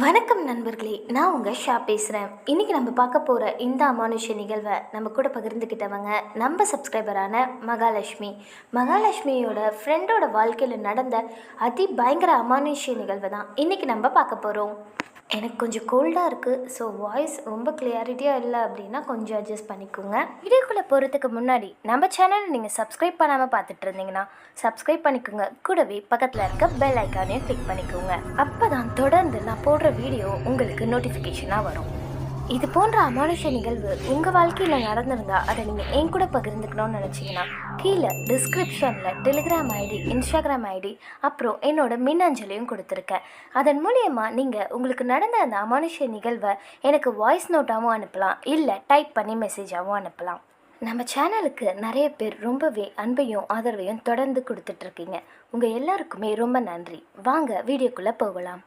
வணக்கம் நண்பர்களே, நான் உங்கள் ஷா பேசுகிறேன். இன்றைக்கி நம்ம பார்க்க போகிற இந்த அமானுஷ்ய நிகழ்வை நம்ம கூட பகிர்ந்துக்கிட்டவங்க நம்ம சப்ஸ்கிரைபரான மகாலட்சுமி. மகாலட்சுமியோட ஃப்ரெண்டோட வாழ்க்கையில் நடந்த பயங்கர அமானுஷ்ய நிகழ்வை தான் இன்றைக்கி நம்ம பார்க்க போகிறோம். எனக்கு கொஞ்சம் கோல்டாக இருக்குது, ஸோ வாய்ஸ் ரொம்ப கிளியாரிட்டியாக இல்லை அப்படின்னா கொஞ்சம் அட்ஜஸ்ட் பண்ணிக்கோங்க. வீடியோக்குள்ளே போகிறதுக்கு முன்னாடி நம்ம சேனலை நீங்கள் சப்ஸ்கிரைப் பண்ணாமல் பார்த்துட்டு இருந்தீங்கன்னா சப்ஸ்கிரைப் பண்ணிக்கோங்க. கூடவே பக்கத்தில் இருக்க பெல் ஐக்கானையும் கிளிக் பண்ணிக்கோங்க. அப்போ தான் தொடர்ந்து நான் போடுற வீடியோ உங்களுக்கு நோட்டிஃபிகேஷனாக வரும். இது போன்ற அமானுஷ்ய நிகழ்வு உங்கள் வாழ்க்கையில் நடந்திருந்தா அதை நீங்கள் என் கூட பகிர்ந்துக்கணும்னு நினச்சிங்கன்னா கீழே டிஸ்கிரிப்ஷனில் டெலிகிராம் ஐடி, இன்ஸ்டாகிராம் ஐடி, அப்புறம் என்னோட மின்னஞ்சலையும் கொடுத்துருக்கேன். அதன் மூலியமாக நீங்கள் உங்களுக்கு நடந்த அந்த அமானுஷ்ய நிகழ்வை எனக்கு வாய்ஸ் நோட்டாகவும் அனுப்பலாம், இல்லை டைப் பண்ணி மெசேஜாகவும் அனுப்பலாம். நம்ம சேனலுக்கு நிறைய பேர் ரொம்பவே அன்பையும் ஆதரவையும் தொடர்ந்து கொடுத்துட்ருக்கீங்க. உங்கள் எல்லாருக்குமே ரொம்ப நன்றி. வாங்க வீடியோக்குள்ளே போகலாம்.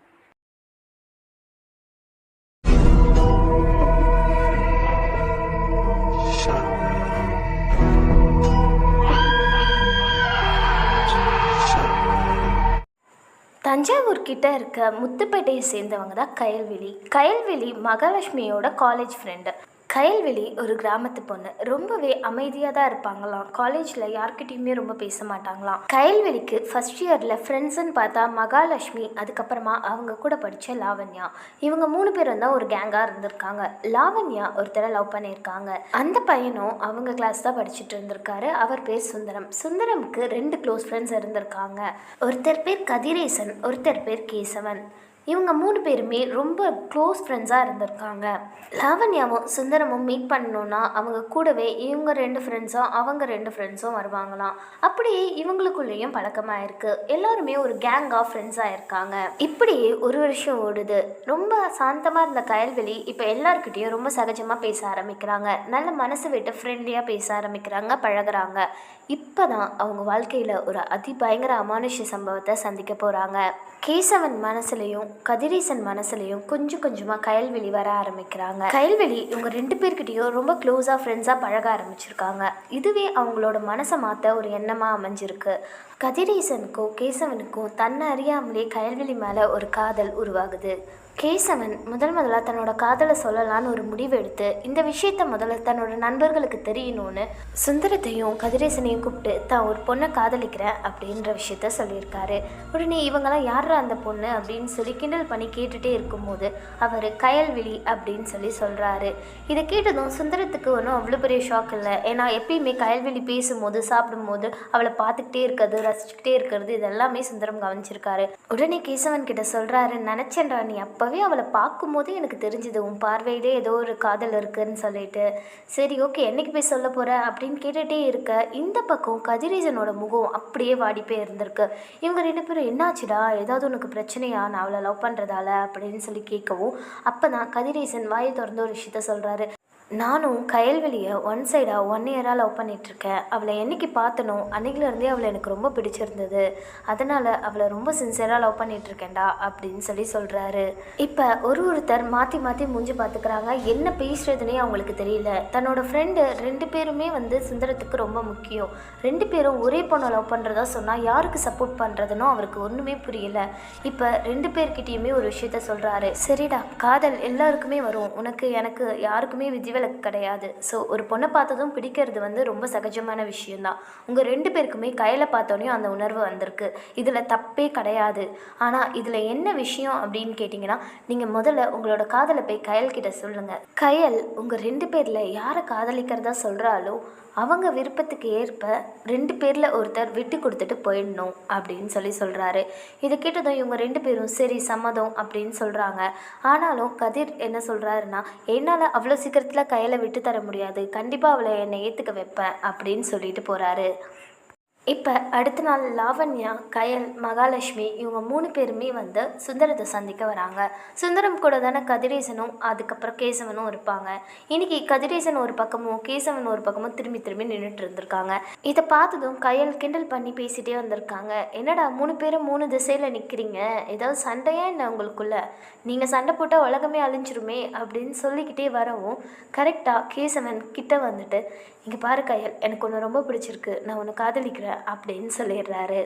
தஞ்சாவூர் கிட்ட இருக்க முத்துப்பேட்டையை சேர்ந்தவங்க தான் கயல்விழி மகாலட்சுமியோட காலேஜ் ஃப்ரெண்டு. கயல்விழி ஒரு கிராமத்து பொண்ணு, ரொம்பவே அமைதியாக தான் இருப்பாங்களாம். காலேஜில் யார்கிட்டையுமே ரொம்ப பேச மாட்டாங்களாம். கயல்விழிக்கு ஃபஸ்ட் இயரில் ஃப்ரெண்ட்ஸுன்னு பார்த்தா மகாலட்சுமி, அதுக்கப்புறமா அவங்க கூட படித்த லாவண்யா. இவங்க 3 பேரும் தான் ஒரு கேங்காக இருந்திருக்காங்க. லாவண்யா ஒருத்தரை லவ் பண்ணியிருக்காங்க. அந்த பையனும் அவங்க கிளாஸ் தான் படிச்சுட்டு இருந்திருக்காரு. அவர் பேர் சுந்தரமுக்கு 2 க்ளோஸ் ஃப்ரெண்ட்ஸ் இருந்திருக்காங்க. ஒருத்தர் பேர் கதிரேசன், ஒருத்தர் பேர் கேசவன். இவங்க 3 பேருமே ரொம்ப க்ளோஸ் ஃப்ரெண்ட்ஸாக இருந்திருக்காங்க. லாவண்யாவும் சுந்தரமும் மீட் பண்ணணுன்னா அவங்க கூடவே இவங்க 2 ஃப்ரெண்ட்ஸும் அவங்க 2 ஃப்ரெண்ட்ஸும் வருவாங்களாம். அப்படியே இவங்களுக்குள்ளேயும் பழக்கமாக இருக்குது. எல்லாருமே ஒரு கேங் ஆஃப் ஃப்ரெண்ட்ஸாக இருக்காங்க. இப்படியே ஒரு வருஷம் ஓடுது. ரொம்ப சாந்தமாக இருந்த கயல்விழி இப்போ எல்லாருக்கிட்டேயும் ரொம்ப சகஜமாக பேச ஆரம்பிக்கிறாங்க. நல்ல மனசு விட்டு ஃப்ரெண்ட்லியாக பேச ஆரம்பிக்கிறாங்க, பழகுறாங்க. இப்போ தான் அவங்க வாழ்க்கையில் ஒரு பயங்கர அமானுஷ்ய சம்பவத்தை சந்திக்க போகிறாங்க. கேசவன் மனசுலையும் கதிரேசன் மனசுலையும் கொஞ்சம் கொஞ்சமாக கயல்விழி வர ஆரம்பிக்கிறாங்க. கயல்விழி இவங்க 2 பேர்கிட்டையும் ரொம்ப க்ளோஸாக ஃப்ரெண்ட்ஸாக பழக ஆரம்பிச்சிருக்காங்க. இதுவே அவங்களோட மனசை மாற்ற ஒரு எண்ணமாக அமைஞ்சிருக்கு. கதிரேசனுக்கும் கேசவனுக்கும் தன்னை அறியாமலே கயல்விழி மேலே ஒரு காதல் உருவாகுது. கேசவன் முதலாக தன்னோட காதலை சொல்லலான்னு ஒரு முடிவு எடுத்து இந்த விஷயத்த முதல்ல தன்னோட நண்பர்களுக்கு தெரியணும்னு சுந்தரத்தையும் கதிரேசனையும் கூப்பிட்டு தான் ஒரு பொண்ணை காதலிக்கிறேன் அப்படின்ற விஷயத்த சொல்லியிருக்காரு. உடனே இவங்கெல்லாம் யாரா அந்த பொண்ணு அப்படின்னு சொல்லி கிண்டல் பண்ணி கேட்டுகிட்டே இருக்கும்போது அவர் கயல்விழி அப்படின்னு சொல்லி சொல்கிறாரு. இதை கேட்டதும் சுந்தரத்துக்கு ஒன்றும் அவ்வளோ பெரிய ஷாக் இல்லை. ஏன்னா எப்பயுமே கயல்விழி பேசும்போது சாப்பிடும்போது அவளை பார்த்துக்கிட்டே இருக்கிறது, ரசிச்சுக்கிட்டே இருக்கிறது, இதெல்லாமே சுந்தரம் கவனிச்சிருக்காரு. உடனே கேசவன் கிட்ட சொல்கிறாரு, நினச்சேன்டா நீ அப்போவே அவளை பார்க்கும்போதே எனக்கு தெரிஞ்சுது உன் பார்வையிலே ஏதோ ஒரு காதல் இருக்குன்னு சொல்லிட்டு. சரி ஓகே, என்னைக்கு போய் சொல்ல போகிற அப்படின்னு கேட்டுகிட்டே இருக்க இந்த பக்கம் கதிரேசனோட முகம் அப்படியே வாடிப்பே இருந்திருக்கு. இவங்க 2 பேரும் என்னாச்சுடா, ஏதாவது உனக்கு பிரச்சனையா நான் அவளை லவ் பண்ணுறதால அப்படின்னு சொல்லி கேட்கவும் அப்போ தான் கதிரேசன் வாயை திறந்து ஒரு விஷயத்த சொல்கிறாரு. நானும் கயல்விழியை 1 சைடாக 1 இயராக லவ் பண்ணிகிட்ருக்கேன். அவளை என்றைக்கு பார்த்தனோ அன்றைக்கிலேருந்தே அவளை எனக்கு ரொம்ப பிடிச்சிருந்தது. அதனால் அவளை ரொம்ப சின்சியராக லவ் பண்ணிகிட்ருக்கேன்டா அப்படின்னு சொல்லி சொல்கிறாரு. இப்போ ஒருத்தர் மாற்றி மாற்றி மூஞ்சி பார்த்துக்கிறாங்க. என்ன பேசுகிறதுனே அவங்களுக்கு தெரியல. தன்னோட ஃப்ரெண்டு 2 பேருமே சுந்தரத்துக்கு ரொம்ப முக்கியம். 2 பேரும் ஒரே பொண்ணை லவ் பண்ணுறதா சொன்னால் யாருக்கு சப்போர்ட் பண்ணுறதுனோ அவருக்கு ஒன்றுமே புரியல. இப்போ 2 பேர்கிட்டையுமே ஒரு விஷயத்த சொல்கிறாரு. சரிடா, காதல் எல்லாருக்குமே வரும், உனக்கு எனக்கு யாருக்குமே விதிவிலக்கு கிடையாது. ஸோ ஒரு பொண்ணை பார்த்ததும் பிடிக்கிறது ரொம்ப சகஜமான விஷயம்தான். உங்கள் 2 பேருக்குமே கையில் பார்த்தோன்னே அந்த உணர்வு வந்திருக்கு. இதில் தப்பே கிடையாது. ஆனால் இதில் என்ன விஷயம் அப்படின்னு கேட்டிங்கன்னா, நீங்கள் முதல்ல உங்களோட காதலை போய் கயல்கிட்ட சொல்லுங்கள். கயல் உங்கள் 2 பேரில் யாரை காதலிக்கிறதா சொல்கிறாலோ அவங்க விருப்பத்துக்கு ஏற்ப 2 பேரில் ஒருத்தர் விட்டு கொடுத்துட்டு போயிடணும் அப்படின்னு சொல்லி சொல்கிறாரு. இதை கேட்டதும் இவங்க 2 பேரும் சரி சம்மதம் அப்படின்னு சொல்கிறாங்க. ஆனாலும் கதிர் என்ன சொல்கிறாருன்னா, என்னால் அவ்வளோ சீக்கிரத்தில் கையில் விட்டு தர முடியாது, கண்டிப்பாக அவளை என்னை ஏற்றுக்க வைப்பேன் அப்படின்னு சொல்லிட்டு போகிறாரு. இப்போ அடுத்த நாள் லாவண்யா, கயல், மகாலட்சுமி இவங்க 3 பேருமே சுந்தரத்தை சந்திக்க வராங்க. சுந்தரம் கூட தானே கதிரேசனும் அதுக்கப்புறம் கேசவனும் இருப்பாங்க. இன்றைக்கி கதிரேசன் ஒரு பக்கமும் கேசவன் ஒரு பக்கமும் திரும்பி நின்றுட்டு இருந்திருக்காங்க. இதை பார்த்ததும் கயல் கிண்டல் பண்ணி பேசிகிட்டே வந்திருக்காங்க. என்னடா 3 பேரும் 3 திசையில் நிற்கிறீங்க, ஏதாவது சண்டையா என்ன உங்களுக்குள்ள? நீங்கள் சண்டை போட்டால் உலகமே அழிஞ்சிருமே அப்படின்னு சொல்லிக்கிட்டே வரவும் கரெக்டாக கேசவன் கிட்ட வந்துட்டு, இங்கே பாரு கயல், எனக்கு ஒன்று ரொம்ப பிடிச்சிருக்கு, நான் உன்னை காதலிக்கிறேன் அப்படின்னு சொல்லிடுறாரு.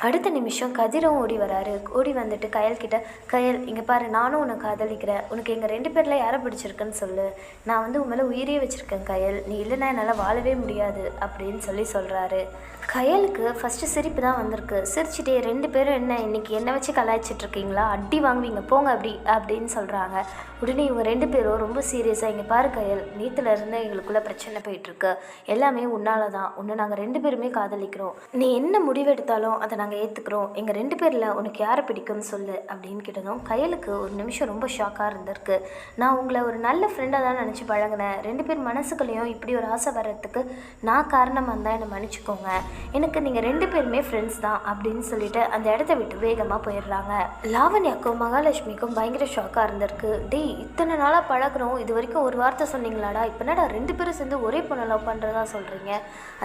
அடுத்த நிமிஷம் கதிரும் ஓடி வராரு. ஓடி வந்துட்டு கயல்கிட்ட, கயல் இங்கே பாரு, நானும் உன்னை காதலிக்கிறேன், உனக்கு எங்கள் 2 பேரில் யாரை பிடிச்சிருக்குன்னு சொல்லு, நான் வந்து உன் மேலே உயிரே வச்சுருக்கேன் கயல், நீ இல்லைன்னா என்னால் வாழவே முடியாது அப்படின்னு சொல்கிறாரு. கயலுக்கு ஃபஸ்ட்டு சிரிப்பு தான் வந்திருக்கு. சிரிச்சுட்டே 2 பேரும் என்ன இன்றைக்கி என்னை வச்சு கலாய்ச்சிட்ருக்கீங்களா, அடி வாங்குவீங்க போங்க அப்படின்னு சொல்கிறாங்க. உடனே இவங்க 2 பேரும் ரொம்ப சீரியஸாக, இங்கே பாரு கயல், நேற்றுலேருந்து எங்களுக்குள்ளே பிரச்சனை போயிட்டுருக்கு, எல்லாமே உன்னால தான், உன்னை நாங்கள் 2 பேருமே காதலிக்கிறோம், நீ என்ன முடிவெடுத்தாலும் அதை நாங்கள் ஏற்றுக்கிறோம், எங்கள் 2 பேரில் உனக்கு யாரை பிடிக்கும்னு சொல்லு அப்படின்னு கேட்டதும் கயலுக்கு ஒரு நிமிஷம் ரொம்ப ஷாக்காக இருந்திருக்கு. நான் உங்களை ஒரு நல்ல ஃப்ரெண்டாக தான் நினச்சி பழகினேன், 2 பேர் மனசுக்குள்ளேயும் இப்படி ஒரு ஆசை வர்றதுக்கு நான் காரணமாக இருந்தால் என்னை மன்னிச்சிக்கோங்க, எனக்கு நீங்கள் 2 பேருமே ஃப்ரெண்ட்ஸ் தான் அப்படின்னு சொல்லிட்டு அந்த இடத்த விட்டு வேகமாக போயிடுறாங்க. லாவண்யாக்கும் மகாலட்சுமிக்கும் பயங்கர ஷாக்காக இருந்திருக்கு. டேய், இத்தனை நாளாக பழகிறோம், இது வரைக்கும் ஒரு வார்த்தை சொன்னீங்களாடா, இப்போ என்னடா 2 பேரும் சேர்ந்து ஒரே பொண்ணை லவ் பண்ணுறதா சொல்கிறீங்க,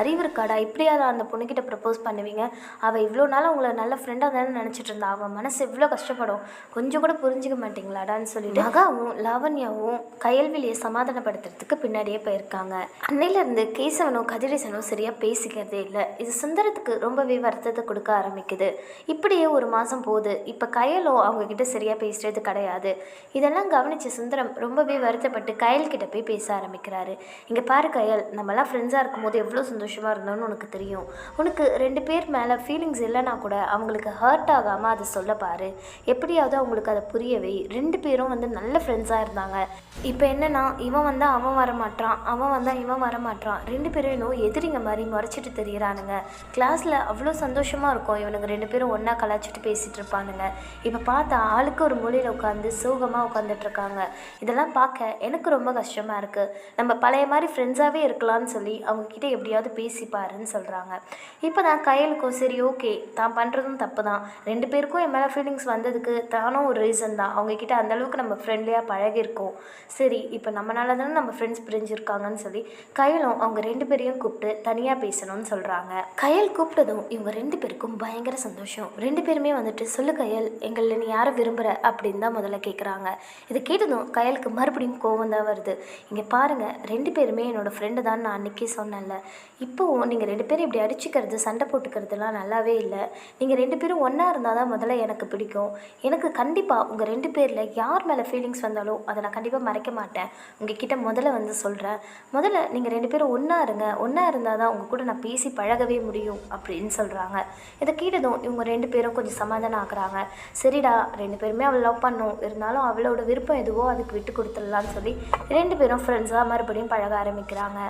அறிவு இருக்காடா, இப்படியாவது அந்த பொண்ணுக்கிட்ட ப்ரப்போஸ் பண்ணுவீங்க, அவள் இவ்வளோ நாளாக உங்களை நல்ல ஃப்ரெண்டாக தானே நினச்சிட்டு இருந்தா, அவன் மனசு எவ்வளோ கஷ்டப்படும், கொஞ்சம் கூட புரிஞ்சிக்க மாட்டீங்களாடான்னு சொல்லிட்டு மகாவும் லாவண்யாவும் கயல்விழியை சமாதானப்படுத்துறதுக்கு பின்னாடியே போயிருக்காங்க. அன்னையிலேருந்து கேசவனும் கதிரேசனும் சரியாக பேசிக்கிறதே இல்லை. இது சுந்தரத்துக்கு ரொம்பவே வருத்தத்தை கொடுக்க ஆரம்பிக்குது. இப்படியே ஒரு மாதம் போகுது. இப்போ கயலும் அவங்கக்கிட்ட சரியாக பேசுகிறது கிடையாது. இதெல்லாம் கவனித்த சுந்தரம் ரொம்பவே வருத்தப்பட்டு கயல்கிட்ட போய் பேச ஆரம்பிக்கிறாரு. இங்கே பாரு கயல், நம்மலாம் ஃப்ரெண்ட்ஸாக இருக்கும்போது எவ்வளோ சந்தோஷமாக இருந்தோம்னு உனக்கு தெரியும், உனக்கு 2 பேர் மேலே ஃபீலிங்ஸ் இல்லைன்னா கூட அவங்களுக்கு ஹர்ட் ஆகாமல் அதை சொல்ல பாரு, எப்படியாவது அவங்களுக்கு அதை புரியவே. 2 பேரும் வந்து நல்ல ஃப்ரெண்ட்ஸாக இருந்தாங்க. இப்போ என்னன்னா, இவன் வந்தால் அவன் வரமாட்டான், அவன் வந்தால் இவன் வரமாட்டான், 2 பேரும் இன்னும் எதிரிங்க மாதிரி முறைச்சிட்டு தெரியிறானுங்க. கிளாஸில் அவ்வளோ சந்தோஷமாக இருக்கும், இவனுங்க 2 பேரும் ஒன்றா கலாச்சிட்டு பேசிகிட்டு இருப்பானுங்க. இப்போ பார்த்தா ஆளுக்கு ஒரு மூலையில் உட்காந்து சோகமாக உட்காந்துட்ருக்காங்க. இதெல்லாம் பார்க்க எனக்கு ரொம்ப கஷ்டமாக இருக்குது. நம்ம பழைய மாதிரி ஃப்ரெண்ட்ஸாகவே இருக்கலாம்னு சொல்லி அவங்கக்கிட்ட எப்படியாவது பேசிப்பாருன்னு சொல்கிறாங்க. இப்போ தான் கயலுக்கும் சரி ஓகே, தான் பண்ணுறதும் தப்பு தான், 2 பேருக்கும் என் மேலே ஃபீலிங்ஸ் வந்ததுக்கு தானும் ஒரு ரீசன் தான், அவங்கக்கிட்ட அந்தளவுக்கு நம்ம ஃப்ரெண்ட்லியாக பழகிருக்கோம், சரி இப்போ நம்மளால தானே நம்ம ஃப்ரெண்ட்ஸ் பிரிஞ்சிருக்காங்கன்னு சொல்லி கயலும் அவங்க 2 பேரையும் கூப்பிட்டு தனியாக பேசணும்னு சொல்கிறாங்க. கயல் கூப்பிட்டதும் இவங்க 2 பேருக்கும் பயங்கர சந்தோஷம். 2 பேருமே வந்துட்டு, சொல்லு கயல், எங்களை நீ யாரை விரும்புகிற அப்படின்னு தான் முதல்ல கேட்குறாங்க. இதை கேட்டதும் கயலுக்கு மறுபடியும் கோவம் தான் வருது. இங்கே பாருங்கள், 2 பேருமே என்னோடய ஃப்ரெண்டு தான் நான் அன்றைக்கே சொன்னேன்ல, இப்போவும் நீங்கள் 2 பேரும் இப்படி அடிச்சுக்கிறது சண்டை போட்டுக்கிறதுலாம் நல்லாவே இல்லை. நீங்கள் 2 பேரும் ஒன்றா இருந்தால் தான் முதல்ல எனக்கு பிடிக்கும். எனக்கு கண்டிப்பாக உங்கள் 2 பேரில் யார் மேலே ஃபீலிங்ஸ் வந்தாலும் அதை நான் கண்டிப்பாக மறைக்க மாட்டேன். உங்ககிட்ட முதல்ல வந்து சொல்கிறேன், முதல்ல நீங்கள் 2 பேரும் ஒன்றா இருங்க, ஒன்றா இருந்தால் தான் உங்கள் கூட நான் பேசி பழகவே முடியும் அப்படின்னு சொல்கிறாங்க. இதை கேட்டதும் இவங்க 2 பேரும் கொஞ்சம் சமாதானம் ஆகுறாங்க. சரிடா, 2 பேருமே அவளை லவ் பண்ணும், இருந்தாலும் அவளோட விருப்பம் எதுவோ அதுக்கு விட்டு கொடுத்துடலான்னு சொல்லி 2 பேரும் ஃப்ரெண்ட்ஸாக மறுபடியும் பழக ஆரம்பிக்கிறாங்க.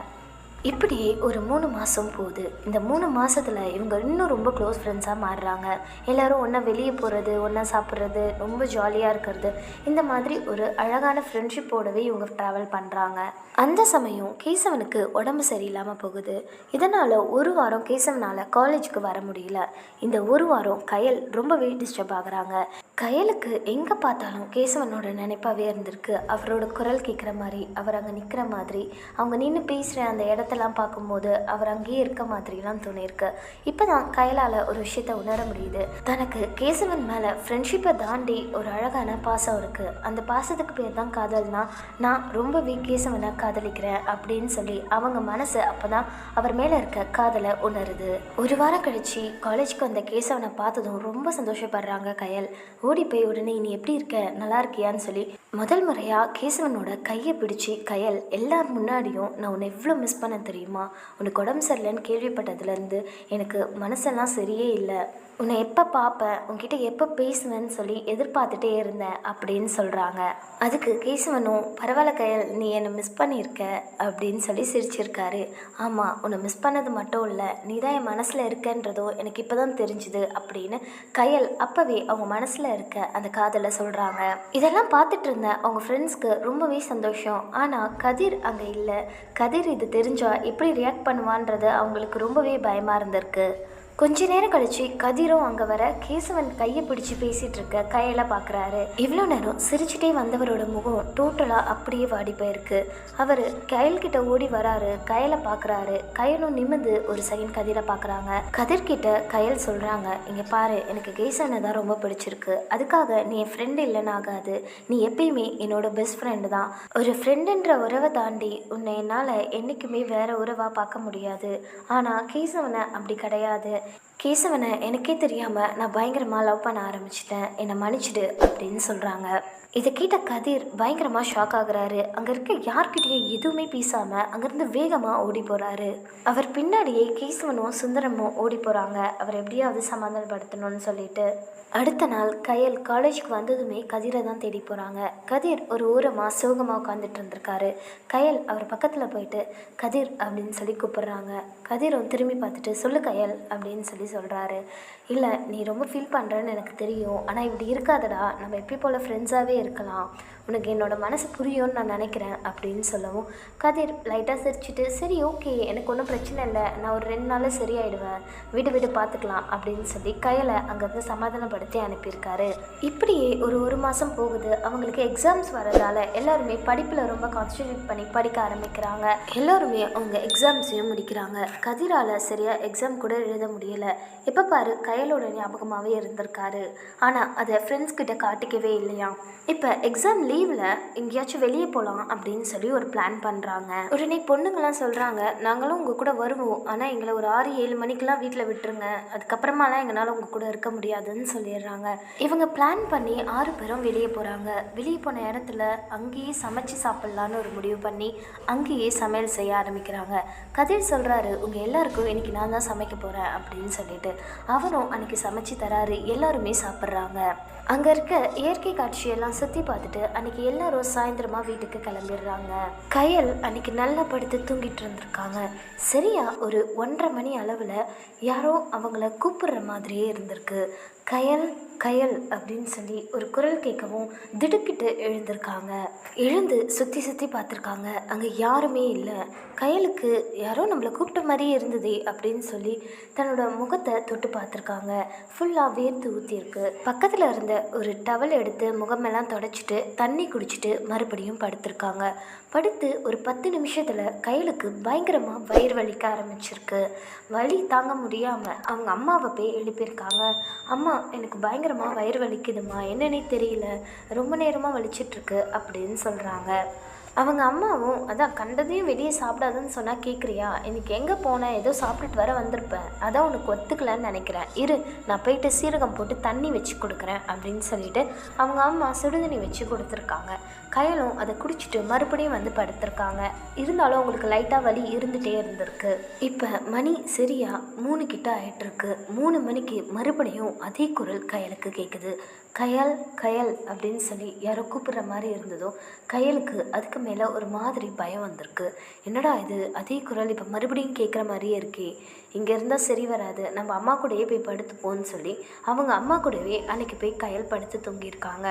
இப்படியே ஒரு 3 மாதம் போகுது. இந்த 3 மாதத்தில் இவங்க இன்னும் ரொம்ப க்ளோஸ் ஃப்ரெண்ட்ஸாக மாறுறாங்க. எல்லோரும் ஒன்றா வெளியே போகிறது, ஒன்றா சாப்பிட்றது, ரொம்ப ஜாலியாக இருக்கிறது, இந்த மாதிரி ஒரு அழகான ஃப்ரெண்ட்ஷிப்போடவே இவங்க ட்ராவல் பண்ணுறாங்க. அந்த சமயம் கேசவனுக்கு உடம்பு சரியில்லாமல் போகுது. இதனால் ஒரு வாரம் கேசவனால் காலேஜுக்கு வர முடியல. இந்த ஒரு வாரம் கயல் ரொம்பவே டிஸ்டர்ப் ஆகுறாங்க. கயலுக்கு எங்கே பார்த்தாலும் கேசவனோட நினைப்பாகவே இருந்திருக்கு. அவரோட குரல் கேட்குற மாதிரி, அவர் அங்கே நிற்கிற மாதிரி, அவங்க நின்று பேசுகிற அந்த இடத்தெல்லாம் பார்க்கும்போது அவர் அங்கேயே இருக்க மாதிரிலாம் தோணியிருக்கு. இப்போ தான் கயலால் ஒரு விஷயத்தை உணர முடியுது. தனக்கு கேசவன் மேலே ஃப்ரெண்ட்ஷிப்பை தாண்டி ஒரு அழகான பாசம் இருக்குது. அந்த பாசத்துக்கு பேர் தான் காதல்னா, நான் ரொம்பவே கேசவனை காதலிக்கிறேன் அப்படின்னு சொல்லி அவங்க மனசு அப்போ தான் அவர் மேலே இருக்க காதலை உணருது. ஒரு வாரம் கழித்து காலேஜுக்கு வந்த கேசவனை பார்த்ததும் ரொம்ப சந்தோஷப்படுறாங்க கயல். ஓடி போய் உடனே நீ எப்படி இருக்க, நல்லா இருக்கியான்னு சொல்லி முதல் முறையாக கேசவனோட கையை பிடிச்சி, கயல் எல்லார் முன்னாடியும் நான் உன்னை எவ்வளோ மிஸ் பண்ண தெரியுமா, உனக்கு உடம்பு சரியில்லைன்னு கேள்விப்பட்டதுலேருந்து எனக்கு மனசெல்லாம் சரியே இல்லை, உன்னை எப்போ பார்ப்பேன், உன்கிட்ட எப்போ பேசுவேன்னு சொல்லி எதிர்பார்த்துட்டே இருந்தேன் அப்படின்னு சொல்கிறாங்க. அதுக்கு கேசவனும், பரவாயில்ல கயல், நீ என்னை மிஸ் பண்ணியிருக்க அப்படின்னு சொல்லி சிரிச்சிருக்காரு. ஆமாம், உன்னை மிஸ் பண்ணது மட்டும் இல்லை, நீ தான் என் மனசில் இருக்கன்றதோ எனக்கு இப்போ தான் தெரிஞ்சுது அப்படின்னு கயல் அப்போவே அவங்க மனசில் இருக்க அந்த காதலை சொல்கிறாங்க. இதெல்லாம் பார்த்துட்டு இருந்த அவங்க ஃப்ரெண்ட்ஸ்க்கு ரொம்பவே சந்தோஷம். ஆனால் கதிர் அங்கே இல்லை. கதிர் இது தெரிஞ்சால் எப்படி ரியாக்ட் பண்ணுவான்றது அவங்களுக்கு ரொம்பவே பயமாக இருந்திருக்கு. கொஞ்ச நேரம் கழிச்சு கதிரும் அங்கே வர கேசவன் கையை பிடிச்சி பேசிகிட்டு இருக்க கையலை பார்க்குறாரு. இவ்வளோ நேரம் சிரிச்சுட்டே வந்தவரோட முகம் டோட்டலாக அப்படியே வாடி போயிருக்கு. அவர் கயல்கிட்ட ஓடி வராரு, கையலை பார்க்குறாரு. கயலும் நிமிந்து ஒரு செகண்ட் கதிரை பார்க்குறாங்க. கதிர்கிட்ட கயல் சொல்கிறாங்க, இங்கே பாரு, எனக்கு கேசவனை தான் ரொம்ப பிடிச்சிருக்கு. அதுக்காக நீ என் ஃப்ரெண்டு இல்லைன்னு ஆகாது. நீ எப்பயுமே என்னோட பெஸ்ட் ஃப்ரெண்டு தான். ஒரு ஃப்ரெண்டுன்ற உறவை தாண்டி உன்னை என்னால் என்றைக்குமே வேறு உறவாக பார்க்க முடியாது. ஆனால் கேசவனை அப்படி கிடையாது. கேசவனை எனக்கே தெரியாமல் நான் பயங்கரமாக லவ் பண்ண ஆரம்பிச்சிட்டேன், என்னை மன்னிச்சிடு அப்படின்னு சொல்கிறாங்க. இதை கேட்ட கதிர் பயங்கரமாக ஷாக் ஆகுறாரு. அங்கே இருக்க யார்கிட்டையும் எதுவுமே பேசாமல் அங்கேருந்து வேகமாக ஓடி போகிறாரு. அவர் பின்னாடியே கேசவனும் சுந்தரமும் ஓடி போகிறாங்க, அவர் எப்படியாவது சமாதானப்படுத்தணும்னு சொல்லிட்டு. அடுத்த நாள் கயல் காலேஜுக்கு வந்ததுமே கதிரை தான் தேடி போகிறாங்க. கதிர் ஒரு ஓரமாக சோகமாக உட்காந்துட்டு இருந்திருக்காரு. கயல் அவர் பக்கத்தில் போயிட்டு கதிர் அப்படின்னு சொல்லி கூப்பிட்றாங்க. கதிரும் திரும்பி பார்த்துட்டு சொல்லு கயல் அப்படின்னு சொல்லி சொல்கிறாரு. இல்லை, நீ ரொம்ப ஃபீல் பண்ணுறேன்னு எனக்கு தெரியும், ஆனால் இப்படி இருக்காதடா, நம்ம எப்போ போல் ஃப்ரெண்ட்ஸாகவே இருக்கலாம், உனக்கு என்னோட மனசு புரியும்னு நான் நினைக்கிறேன் அப்படின்னு சொல்லவும் கதிர் லைட்டாக சிரிச்சுட்டு சரி ஓகே, எனக்கு ஒன்றும் பிரச்சனை இல்லை, நான் ஒரு 2 நாளில் சரியாயிடுவேன், விடு பார்த்துக்கலாம் அப்படின்னு சொல்லி கையில் அங்கேருந்து சமாதானப்படுத்தி அனுப்பியிருக்காரு. இப்படியே ஒரு மாதம் போகுது. அவங்களுக்கு எக்ஸாம்ஸ் வரதால எல்லாருமே படிப்பில் ரொம்ப கான்சன்ட்ரேட் பண்ணி படிக்க ஆரம்பிக்கிறாங்க. எல்லோருமே அவங்க எக்ஸாம்ஸையும் முடிக்கிறாங்க. கதிரால் சரியாக எக்ஸாம் கூட எழுத முடியலை. எப்போ பாரு கையலோட ஞாபகமாகவே இருந்திருக்காரு. ஆனால் அதை ஃப்ரெண்ட்ஸ் கிட்ட காட்டிக்கவே இல்லையா. இப்போ எக்ஸாம் லீவில் எங்கேயாச்சும் வெளியே போகலாம் அப்படின்னு சொல்லி ஒரு பிளான் பண்ணுறாங்க. உடனே பொண்ணுங்கள்லாம் சொல்கிறாங்க, நாங்களும் உங்கள் கூட வருவோம், ஆனால் எங்களை ஒரு 6-7 மணிக்கெலாம் வீட்டில் விட்டுருங்க, அதுக்கப்புறமாலாம் எங்களால் உங்கள் கூட இருக்க முடியாதுன்னு சொல்லிடுறாங்க. இவங்க பிளான் பண்ணி 6 பேரும் வெளியே போகிறாங்க. வெளியே போன இடத்துல அங்கேயே சமைச்சு சாப்பிட்லான்னு ஒரு முடிவு பண்ணி அங்கேயே சமையல் செய்ய ஆரம்பிக்கிறாங்க. கதிர் சொல்கிறாரு, உங்கள் எல்லாருக்கும் இன்றைக்கி நான் தான் சமைக்க போகிறேன் அப்படின்னு சொல்லிட்டு அவரும் அன்றைக்கி சமைச்சு தராரு. எல்லாருமே சாப்பிட்றாங்க. அங்கே இருக்க இயற்கை காட்சியெல்லாம் சுற்றி பார்த்துட்டு அன்றைக்கி எல்லாரும் சாயந்தரமாக வீட்டுக்கு கிளம்பிடுறாங்க. கயல் அன்றைக்கி நல்லா படுத்து தூங்கிட்டு இருந்திருக்காங்க. சரியா ஒரு 1:30 மணி அளவில் யாரோ அவங்கள கூப்பிடுற மாதிரியே இருந்திருக்கு. கயல் கயல் அப்படின்னு சொல்லி ஒரு குரல் கேட்கவும் திடுக்கிட்டு எழுந்திருக்காங்க. எழுந்து சுற்றி பார்த்துருக்காங்க. அங்கே யாருமே இல்லை. கயலுக்கு யாரோ நம்மளை கூப்பிட்ட மாதிரியே இருந்ததே அப்படின்னு சொல்லி தன்னோட முகத்தை தொட்டு பார்த்துருக்காங்க. ஃபுல்லாக வேர்த்து ஊற்றிருக்கு. பக்கத்தில் இருந்த ஒரு டவல் எடுத்து முகமெல்லாம் தொடச்சிட்டு தண்ணி குடிச்சிட்டு மறுபடியும் படுத்திருக்காங்க. படுத்து ஒரு 10 நிமிஷத்தில் கையலுக்கு பயங்கரமாக வயிறு வலிக்க ஆரம்பிச்சிருக்கு. வலி தாங்க முடியாமல் அவங்க அம்மாவை போய் எழுப்பியிருக்காங்க. அம்மா, எனக்கு பயங்கரமாக வயிறு வலிக்குதுமா, என்னன்னே தெரியல, ரொம்ப நேரமாக வலிச்சிட்ருக்கு அப்படின்னு சொல்கிறாங்க. அவங்க அம்மாவும் அதான் கண்டதையும் வெளியே சாப்பிடாதுன்னு சொன்னால் கேட்குறியா, இன்றைக்கி எங்கே போனேன், ஏதோ சாப்பிட்டுட்டு வர வந்திருப்பேன், அதான் உனக்கு ஒத்துக்கலன்னு நினைக்கிறேன், இரு நான் போயிட்டு சீரகம் போட்டு தண்ணி வச்சு கொடுக்குறேன் அப்படின்னு சொல்லிட்டு அவங்க அம்மா சுடுதண்ணி வச்சு கொடுத்துருக்காங்க. கையலும் அதை குடிச்சிட்டு மறுபடியும் வந்து படுத்திருக்காங்க. இருந்தாலும் அவங்களுக்கு லைட்டாக வலி இருந்துகிட்டே இருந்திருக்கு. இப்போ மணி சரியா 3 கிட்ட ஆகிட்டுருக்கு. 3 மணிக்கு மறுபடியும் அதே குரல் கையலுக்கு கேட்குது. கயல் கயல் அப்படின்னு சொல்லி யாரோ கூப்பிட்ற மாதிரி இருந்ததோ கையலுக்கு அதுக்கு மேலே ஒரு மாதிரி பயம் வந்திருக்கு. என்னடா இது, அதே குரல் இப்போ மறுபடியும் கேட்குற மாதிரியே இருக்கே, இங்கே இருந்தால் சரி வராது, நம்ம அம்மா கூடயே போய் படுத்துப்போன்னு சொல்லி அவங்க அம்மா கூடவே அன்றைக்கி போய் கயல் படுத்து தூங்கியிருக்காங்க.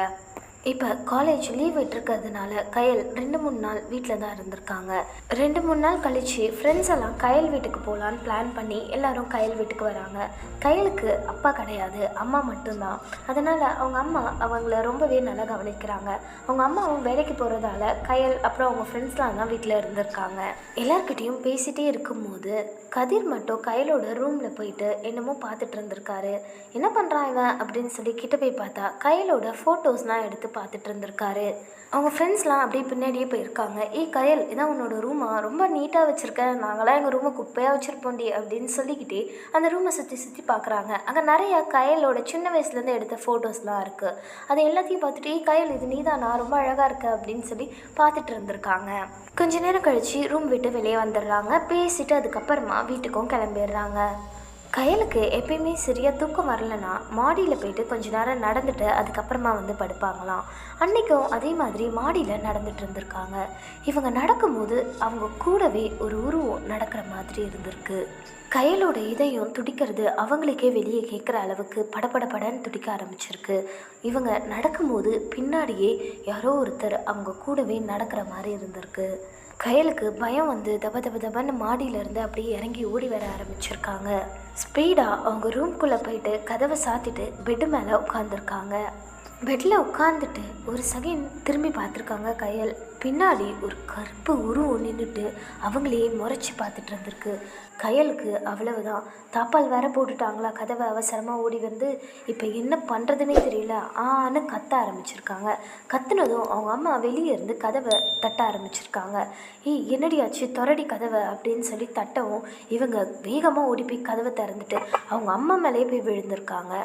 இப்போ காலேஜ் லீவ் விட்டுருக்கிறதுனால கயல் 2-3 நாள் வீட்டில் தான் இருந்திருக்காங்க. 2-3 நாள் கழித்து ஃப்ரெண்ட்ஸ் எல்லாம் கயல் வீட்டுக்கு போகலான்னு பிளான் பண்ணி எல்லோரும் கயல் வீட்டுக்கு வராங்க. கயலுக்கு அப்பா கிடையாது, அம்மா மட்டும்தான். அதனால் அவங்க அம்மா அவங்கள ரொம்பவே நல்லா கவனிக்கிறாங்க. அவங்க அம்மாவும் வேலைக்கு போகிறதால கயல் அப்புறம் அவங்க ஃப்ரெண்ட்ஸ்லாம் தான் வீட்டில் இருந்திருக்காங்க. எல்லார்கிட்டையும் பேசிகிட்டே இருக்கும்போது கதிர் மட்டும் கயலோட ரூமில் போயிட்டு என்னமோ பார்த்துட்டு இருந்திருக்காரு. என்ன பண்ணுறான் இவன் அப்படின்னு சொல்லி கிட்ட போய் பார்த்தா கயலோட ஃபோட்டோஸ்லாம் எடுத்து பார்த்துட்டு இருந்திருக்காரு. அவங்க ஃப்ரெண்ட்ஸ்லாம் அப்படியே பின்னாடியே போயிருக்காங்க. கயல், இதான் உன்னோட ரூமா, ரொம்ப நீட்டாக வச்சுருக்கேன், நாங்களாம் எங்கள் ரூமை குப்பையாக வச்சுருப்போண்டி அப்படின்னு சொல்லிக்கிட்டே அந்த ரூமை சுற்றி பார்க்குறாங்க. அங்கே நிறையா கயலோட சின்ன வயசுலேருந்து எடுத்த ஃபோட்டோஸ்லாம் இருக்குது. அதை எல்லாத்தையும் பார்த்துட்டு கயல், இது நீதானா, ரொம்ப அழகாக இருக்க அப்படின்னு சொல்லி பார்த்துட்டு இருந்திருக்காங்க. கொஞ்ச நேரம் கழித்து ரூம் விட்டு வெளியே வந்துடுறாங்க. பேசிட்டு அதுக்கப்புறமா வீட்டுக்கும் கிளம்பிடுறாங்க. கயலுக்கு எப்பயுமே சரியாக தூக்கம் வரலன்னா மாடியில் போயிட்டு கொஞ்ச நேரம் நடந்துட்டு அதுக்கப்புறமா வந்து படுப்பாங்களாம். அன்றைக்கும் அதே மாதிரி மாடியில் நடந்துட்டு இருந்திருக்காங்க. இவங்க நடக்கும்போது அவங்க கூடவே ஒரு உருவம் நடக்கிற மாதிரி இருந்திருக்கு. கயலோட இதயம் துடிக்கிறது அவங்களுக்கே வெளியே கேட்குற அளவுக்கு படபடன்னு துடிக்க ஆரம்பிச்சிருக்கு. இவங்க நடக்கும்போது பின்னாடியே யாரோ ஒருத்தர் அவங்க கூடவே நடக்கிற மாதிரி இருந்திருக்கு. கயலுக்கு பயம் வந்து தப தப தபன்னு மாடியிலேருந்து அப்படியே இறங்கி ஓடி வர ஆரம்பிச்சிருக்காங்க. ஸ்பீடாக அவங்க ரூம்குள்ளே போயிட்டு கதவை சாத்திட்டு பெட்டு மேலே உட்காந்துருக்காங்க. பெட்டில் உட்காந்துட்டு ஒரு செகண்ட் திரும்பி பார்த்துருக்காங்க கயல். பின்னாடி ஒரு கருப்பு உருவம் நின்றுட்டு அவங்களையே முறைச்சி பார்த்துட்டு இருந்திருக்கு. கயலுக்கு அவ்வளவுதான். தாப்பால் வேற போட்டுட்டாங்களா, கதவை அவசரமாக ஓடி வந்து இப்போ என்ன பண்ணுறதுனே தெரியல ஆன்னு கத்த ஆரம்பிச்சிருக்காங்க. கத்துனதும் அவங்க அம்மா வெளியே இருந்து கதவை தட்ட ஆரம்பிச்சிருக்காங்க. என்னடியாச்சு தொரடி கதவை அப்படின்னு சொல்லி தட்டவும் இவங்க வேகமாக ஓடி போய் கதவை திறந்துட்டு அவங்க அம்மா மேலேயே போய் விழுந்திருக்காங்க.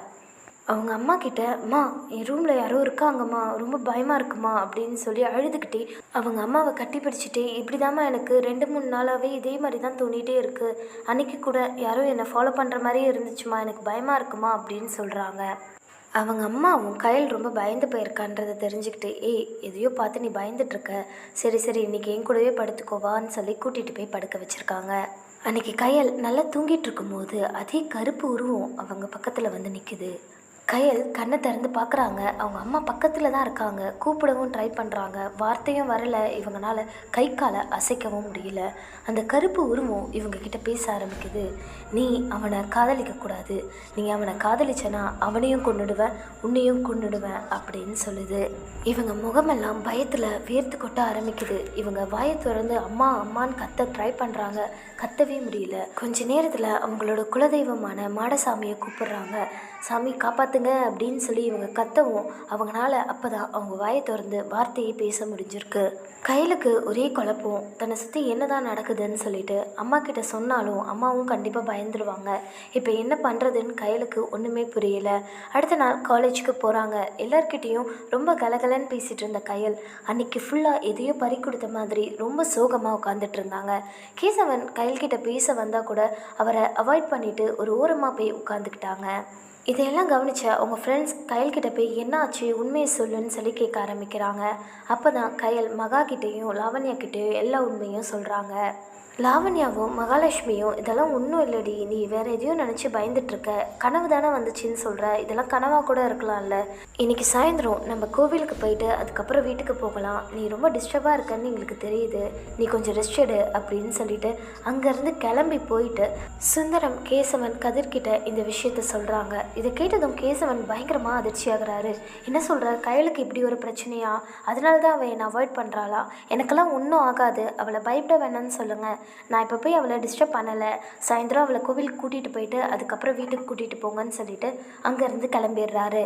அவங்க அம்மா கிட்ட, அம்மா என் ரூமில் யாரோ இருக்காங்கம்மா, ரொம்ப பயமாக இருக்குமா அப்படின்னு சொல்லி அழுதுகிட்டே அவங்க அம்மாவை கட்டி பிடிச்சிட்டே, இப்படி தாம்மா எனக்கு 2-3 நாளாகவே இதே மாதிரி தான் தோணிகிட்டே இருக்குது. அன்றைக்கி கூட யாரோ என்னை ஃபாலோ பண்ணுற மாதிரியே இருந்துச்சுமா, எனக்கு பயமாக இருக்குமா அப்படின்னு சொல்கிறாங்க. அவங்க அம்மாவும் கயல் ரொம்ப பயந்து போயிருக்கான்றதை தெரிஞ்சுக்கிட்டு, எதையோ பார்த்து நீ பயந்துட்டுருக்க, சரி சரி இன்றைக்கி என் கூடவே படுத்துக்கோவான்னு சொல்லி கூட்டிகிட்டு போய் படுக்க வச்சுருக்காங்க. அன்றைக்கி கயல் நல்லா தூங்கிட்டு இருக்கும்போது அதே கருப்பு உருவம் அவங்க பக்கத்தில் வந்து நிற்குது. கயல் கண்ணை திறந்து பார்க்குறாங்க. அவங்க அம்மா பக்கத்தில் தான் இருக்காங்க. கூப்பிடவும் ட்ரை பண்ணுறாங்க, வார்த்தையும் வரலை. இவங்களால கை காலை அசைக்கவும் முடியல. அந்த கருப்பு உருவம் இவங்கக்கிட்ட பேச ஆரம்பிக்குது. நீ அவனை காதலிக்கக்கூடாது, நீ அவனை காதலிச்சனா அவனையும் கொன்னுடுவேன், உன்னையும் கொன்னுடுவேன் அப்படின்னு சொல்லுது. இவங்க முகமெல்லாம் பயத்தில் வேர்த்து கொட்ட ஆரம்பிக்குது. இவங்க வாயை திறந்து அம்மா அம்மான்னு கத்த ட்ரை பண்ணுறாங்க, கத்தவே முடியல. கொஞ்ச நேரத்தில் அவங்களோட குலதெய்வமான மாடசாமியை கூப்பிடுறாங்க. சாமி காப்பாற்றுங்க அப்படின்னு சொல்லி இவங்க கத்தவும் அவங்களால அப்போ தான் அவங்க வாயை திறந்து வார்த்தையை பேச முடிஞ்சிருக்கு. கயலுக்கு ஒரே குழப்பம், தன்னை சுற்றி என்ன தான் நடக்குதுன்னு சொல்லிட்டு அம்மா கிட்ட சொன்னாலும் அம்மாவும் கண்டிப்பாக பயந்துடுவாங்க. இப்போ என்ன பண்ணுறதுன்னு கயலுக்கு ஒன்றுமே புரியல. அடுத்த நாள் காலேஜுக்கு போகிறாங்க. எல்லார்கிட்டேயும் ரொம்ப கலகலன்னு பேசிகிட்டு இருந்த கயல் அன்றைக்கி ஃபுல்லாக எதையோ பறி கொடுத்த மாதிரி ரொம்ப சோகமாக உட்காந்துட்டு இருந்தாங்க. கேசவன் கயல்கிட்ட பேச வந்தால் கூட அவரை அவாய்ட் பண்ணிவிட்டு ஒரு ஓரமாக போய் உட்காந்துக்கிட்டாங்க. இதையெல்லாம் கவனித்த அவங்க ஃப்ரெண்ட்ஸ் கயல்கிட்ட போய் என்ன ஆச்சு உண்மையை சொல்லுன்னு சொல்லி கேட்க ஆரம்பிக்கிறாங்க. அப்போ தான் கயல் மகா கிட்டேயும் லாவண்யா கிட்டேயும் எல்லா உண்மையும் சொல்கிறாங்க. லாவண்யாவும் மகாலட்சுமியும், இதெல்லாம் ஒன்றும் இல்லடி, நீ வேறு எதையும் நினச்சி பயந்துட்டுருக்க, கனவு தானே வந்துச்சின்னு சொல்கிற, இதெல்லாம் கனவாக கூட இருக்கலாம்ல, இன்றைக்கி சாயந்தரம் நம்ம கோவிலுக்கு போயிட்டு அதுக்கப்புறம் வீட்டுக்கு போகலாம், நீ ரொம்ப டிஸ்டர்பாக இருக்கன்னு எங்களுக்கு தெரியுது, நீ கொஞ்சம் ரெஸ்ட் எடு அப்படின்னு சொல்லிட்டு அங்கேருந்து கிளம்பி போயிட்டு சுந்தரம் கேசவன் கதிர்கிட்ட இந்த விஷயத்த சொல்கிறாங்க. இதை கேட்டதும் கேசவன் பயங்கரமாக அதிர்ச்சியாகிறாரு. என்ன சொல்கிற, கயலுக்கு இப்படி ஒரு பிரச்சனையா, அதனால தான் அவள் என்னை அவாய்ட் பண்ணுறாளா, எனக்கெல்லாம் ஒன்றும் ஆகாது, அவளை பயப்பட வேணான்னு சொல்லுங்கள், நான் இப்போ போய் அவளை டிஸ்டர்ப் பண்ணலை, சாயந்தரம் அவளை கோவிலுக்கு கூட்டிகிட்டு போயிட்டு அதுக்கப்புறம் வீட்டுக்கு கூட்டிகிட்டு போங்கன்னு சொல்லிட்டு அங்கேருந்து கிளம்பிடுறாரு.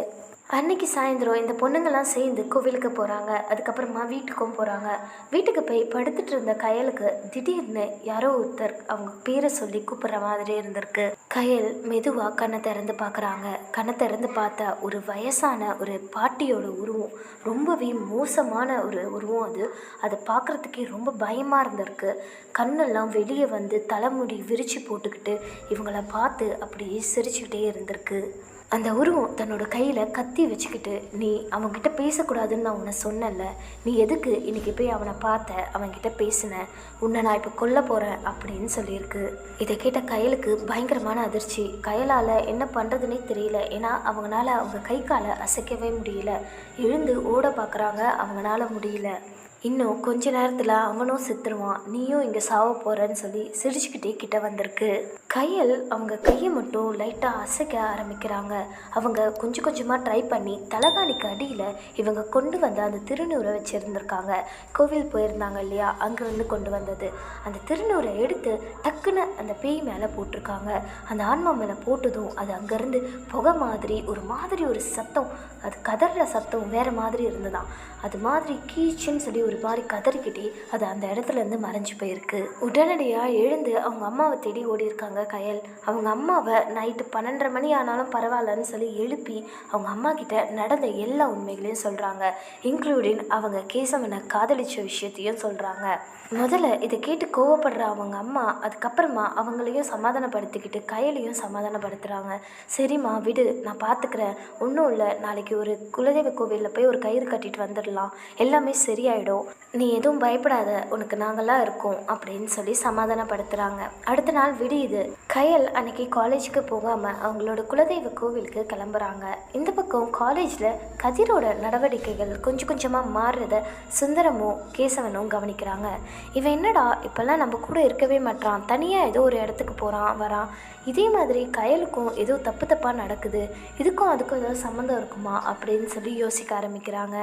அன்றைக்கி சாயந்தரம் இந்த பொண்ணுங்கள்லாம் சேர்ந்து கோவிலுக்கு போகிறாங்க. அதுக்கப்புறமா வீட்டுக்கும் போகிறாங்க. வீட்டுக்கு போய் படுத்துட்டு இருந்த கயலுக்கு திடீர்னு யாரோ ஒருத்தர் அவங்க பேரை சொல்லி கூப்பிட்ற மாதிரி இருந்திருக்கு. கயல் மெதுவாக கண்ணை திறந்து பார்க்குறாங்க. கண்ணை திறந்து பார்த்தா ஒரு வயசான ஒரு பாட்டியோட உருவம், ரொம்பவே மோசமான ஒரு உருவம். அதை பார்க்குறதுக்கே ரொம்ப பயமாக இருந்திருக்கு. கண்ணெல்லாம் வெளியே வந்து தலைமுடி விரித்து போட்டுக்கிட்டு இவங்கள பார்த்து அப்படியே சிரிச்சுக்கிட்டே இருந்திருக்கு. அந்த உருவம் தன்னோட கையில் கத்தி வச்சுக்கிட்டு, நீ அவன்கிட்ட பேசக்கூடாதுன்னு நான் உன்னை சொன்னல, நீ எதுக்கு இன்றைக்கி போய் அவனை பார்த்த, அவன்கிட்ட பேசின, உன்னை நான் இப்போ கொல்ல போகிறேன் அப்படின்னு சொல்லியிருக்கு. இதை கேட்ட கயலுக்கு பயங்கரமான அதிர்ச்சி. கயலால் என்ன பண்ணுறதுனே தெரியல. ஏன்னா அவங்களால அவங்க கை காலை அசைக்கவே முடியல. எழுந்து ஓட பார்க்குறாங்க, அவங்களால முடியல. இன்னும் கொஞ்ச நேரத்தில் அவனும் செத்துருவான், நீயும் இங்கே சாவ போகிறன்னு சொல்லி சிரிச்சுக்கிட்டே கிட்ட வந்திருக்கு. கயல் அவங்க கையை மட்டும் லைட்டாக அசைக்க ஆரம்பிக்கிறாங்க. அவங்க கொஞ்சம் கொஞ்சமாக ட்ரை பண்ணி தலகாணிக்கு அடியில் இவங்க கொண்டு வந்த அந்த திருநூரை வச்சுருந்துருக்காங்க. கோவில் போயிருந்தாங்க இல்லையா, அங்கேருந்து கொண்டு வந்தது. அந்த திருநூரை எடுத்து டக்குன்னு அந்த பேய் மேலே போட்டிருக்காங்க. அந்த ஆன்மா மேலே போட்டதும் அது அங்கேருந்து புகை மாதிரி ஒரு சத்தம், அது கதற சத்தம் வேறு மாதிரி இருந்ததான். அது மாதிரி கீச்சுன்னு சொல்லி ஒரு மாதிரி கதறிக்கிட்டே அது அந்த இடத்துலேருந்து மறைஞ்சு போயிருக்கு. உடனடியாக எழுந்து அவங்க அம்மாவை தேடி ஓடி இருக்காங்க கயல். அவங்க அம்மாவை நைட்டு 12:30 மணி ஆனாலும் பரவாயில்லன்னு சொல்லி எழுப்பி அவங்க அம்மா கிட்ட நடந்த எல்லா உண்மைகளையும் சொல்கிறாங்க. இன்க்ளூடிங் அவங்க கேசவனை காதலிச்ச விஷயத்தையும் சொல்கிறாங்க. முதல்ல இதை கேட்டு கோவப்படுற அவங்க அம்மா அதுக்கப்புறமா அவங்களையும் சமாதானப்படுத்திக்கிட்டு கயலையும் சமாதானப்படுத்துகிறாங்க. சரிம்மா விடு, நான் பார்த்துக்கிறேன், ஒன்றும் இல்லை, நாளைக்கு ஒரு குலதெய்வ கோவிலில் போய் ஒரு கயிறு கட்டிட்டு வந்துடலாம், எல்லாமே சரியாயிடும், நீ எதுவும் பயப்படாத, உனக்கு நாங்களாம் இருக்கோம் அப்படின்னு சொல்லி சமாதானப்படுத்துகிறாங்க. அடுத்த நாள் விடியுது. கயல் அன்னைக்கு காலேஜுக்கு போகாமல் அவங்களோட குலதெய்வ கோவிலுக்கு கிளம்புறாங்க. இந்த பக்கம் காலேஜில் கதிரோட நடவடிக்கைகள் கொஞ்சம் கொஞ்சமாக மாறுறத சுந்தரமும் கேசவனும் கவனிக்கிறாங்க. இவன் என்னடா இப்போல்லாம் நம்ம கூட இருக்கவே மாட்டான், தனியாக ஏதோ ஒரு இடத்துக்கு போகிறான் வரான், இதே மாதிரி கயலுக்கும் ஏதோ தப்பு தப்பாக நடக்குது, இதுக்கும் அதுக்கும் ஏதோ சம்மந்தம் இருக்குமா அப்படின்னு சொல்லி யோசிக்க ஆரம்பிக்கிறாங்க.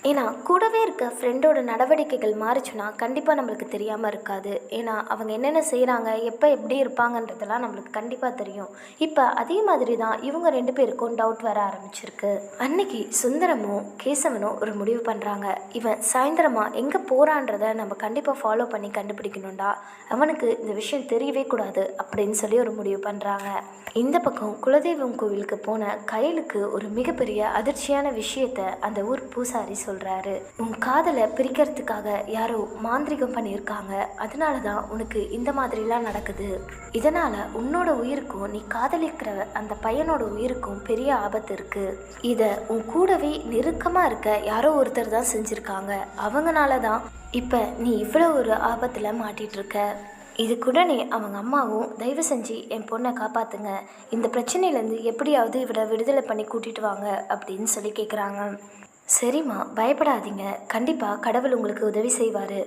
ஏன்னா கூடவே இருக்க ஃப்ரெண்டோட நடவடிக்கைகள் மாறிச்சுன்னா கண்டிப்பாக நம்மளுக்கு தெரியாமல் இருக்காது. ஏன்னா அவங்க என்னென்ன செய்கிறாங்க, எப்போ எப்படி இருப்பாங்கன்றதெல்லாம் நம்மளுக்கு கண்டிப்பாக தெரியும். இப்போ அதே மாதிரி தான் இவங்க 2 பேருக்கும் டவுட் வர ஆரம்பிச்சிருக்கு. அன்னைக்கு சுந்தரமும் கேசவனும் ஒரு முடிவு பண்ணுறாங்க. இவன் சாயந்தரமாக எங்கே போகிறான்றதை நம்ம கண்டிப்பாக ஃபாலோ பண்ணி கண்டுபிடிக்கணும்டா, அவனுக்கு இந்த விஷயம் தெரியவே கூடாது அப்படின்னு சொல்லி ஒரு முடிவு பண்ணுறாங்க. இந்த பக்கம் குலதெய்வம் கோவிலுக்கு போன கயலுக்கு ஒரு மிகப்பெரிய அதிர்ச்சியான விஷயத்தை அந்த ஊர் பூசாரி சொல்கிறாரு. உன் காதலை பிரிக்கிறதுக்காக யாரோ மாந்திரிகம் பண்ணியிருக்காங்க, அதனால தான் உனக்கு இந்த மாதிரிலாம் நடக்குது. இதனால் உன்னோட உயிருக்கும் நீ காதலிக்கிற அந்த பையனோட உயிருக்கும் பெரிய ஆபத்து இருக்குது. இதை உன் கூடவே நெருக்கமாக இருக்க யாரோ ஒருத்தர் தான் செஞ்சுருக்காங்க, அவங்கனால தான் இப்போ நீ இவ்வளோ ஒரு ஆபத்தில் மாட்டிகிட்ருக்க. இதுக்குடனே அவங்க அம்மாவும் தயவு செஞ்சு என் பொண்ணை காப்பாற்றுங்க, இந்த பிரச்சனையிலேருந்து எப்படியாவது இவரை விடுதலை பண்ணி கூட்டிகிட்டு வாங்க அப்படின்னு சொல்லி கேட்குறாங்க. சரிம்மா பயப்படாதீங்க, கண்டிப்பாக கடவுள் உங்களுக்கு உதவி செய்வார்.